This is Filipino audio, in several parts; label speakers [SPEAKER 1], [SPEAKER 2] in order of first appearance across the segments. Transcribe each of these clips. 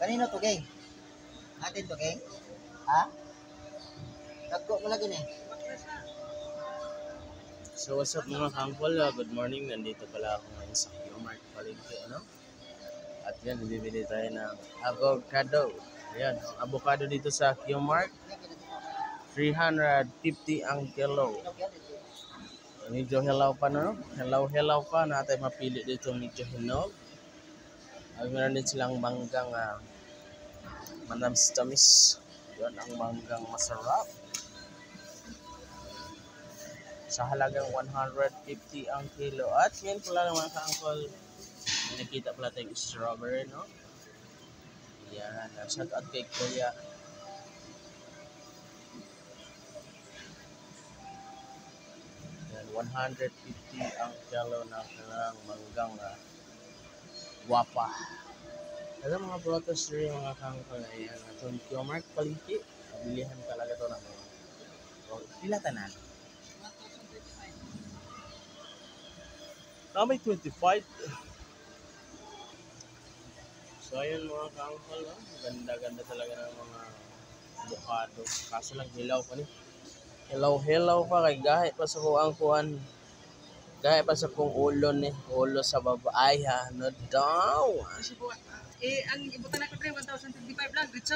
[SPEAKER 1] Kanino to, Geng? Atin to, Geng? Ha? Tagko mo lagi ni.
[SPEAKER 2] So what's up mga kangkol? Good morning. Nandito pala ako ngayon sa Q-Mart Palengke, ano? At yan, bibili tayo ng avocado. Ayan, ang avocado dito sa Q-Mart, 350 ang kilo. Medyo hilaw pa, no? Hilaw pa. Natin mapili dito medyo hinog. At meron din silang manggang manamis-tamis. Yan ang manggang masarap. Sa halagang 150 ang kilo. At ngayon pala naman ka-angkol, nakita pala tayong strawberry, no? Yan, shout out kay Kuya. Yan, 150 ang kilo ng kanilang manggang guwapa. Kaya mga prutas rin mga ka-angkol, ayan, itong Q-Mart Palengke. Pabilihan talaga ito ng pila tanan. May 25. So ayun mga ka-angkol, no? Ganda-ganda talaga ng mga avocado. Kaso lang hilaw pa ni. Hilaw pa kay gahe pa sa kuan. Gahe pa sa kong ulo ni. Ulo sa babae ha. No daw.
[SPEAKER 3] Ang ibutan na ko 1,055 lang, Ritso.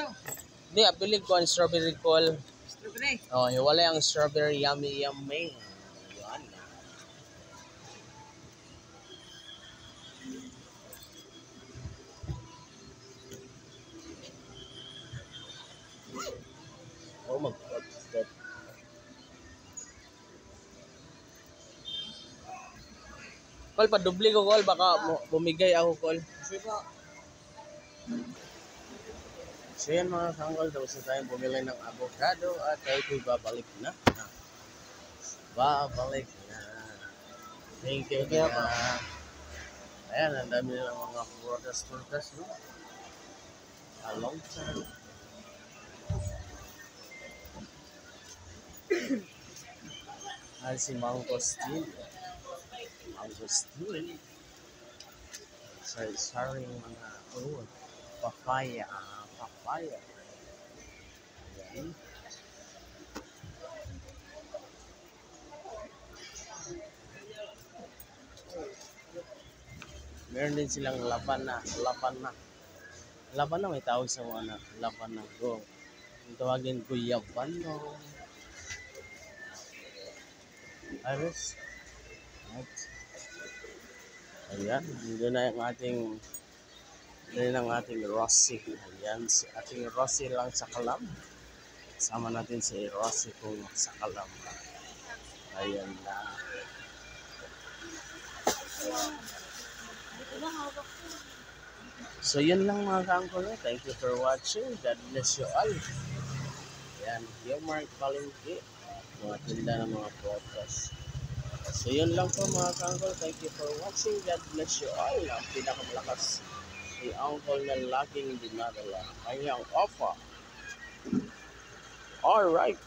[SPEAKER 2] Di, abilig ko ang strawberry call.
[SPEAKER 3] Strawberry.
[SPEAKER 2] Oh, hiwalay ang strawberry yummy. Yan. Oh my God. Kol, padubli ko, Kol. Baka bumigay ako, Kol. So yan mga kangkol, tapos na tayong bumili ng avocado at tayo ko'y babalik na. Thank you. Ayan, ang dami ng mga prutas, no? A long time. Ay, si mangosteen. Saring mga papaya. Ayan. Meron din silang laban na may tawag sa mga laban na go. Ang tawagin ko yabano. Aris. Right. Ayan, yun na yung ating Rossi. Ayan, si ating Rossi lang sa Kalam. Sama natin si Rossi kung sa Kalam. Ayan na. So yun lang mga kaangkol. Thank you for watching. God bless you all. Ayan, Q-Mart Palengke. Mga tinda ng mga prutas. So yun lang po mga kaangkol. Thank you for watching. God bless you all. Ang pinakamalakas si Uncle na laging dinadala kanyang offer. Alright.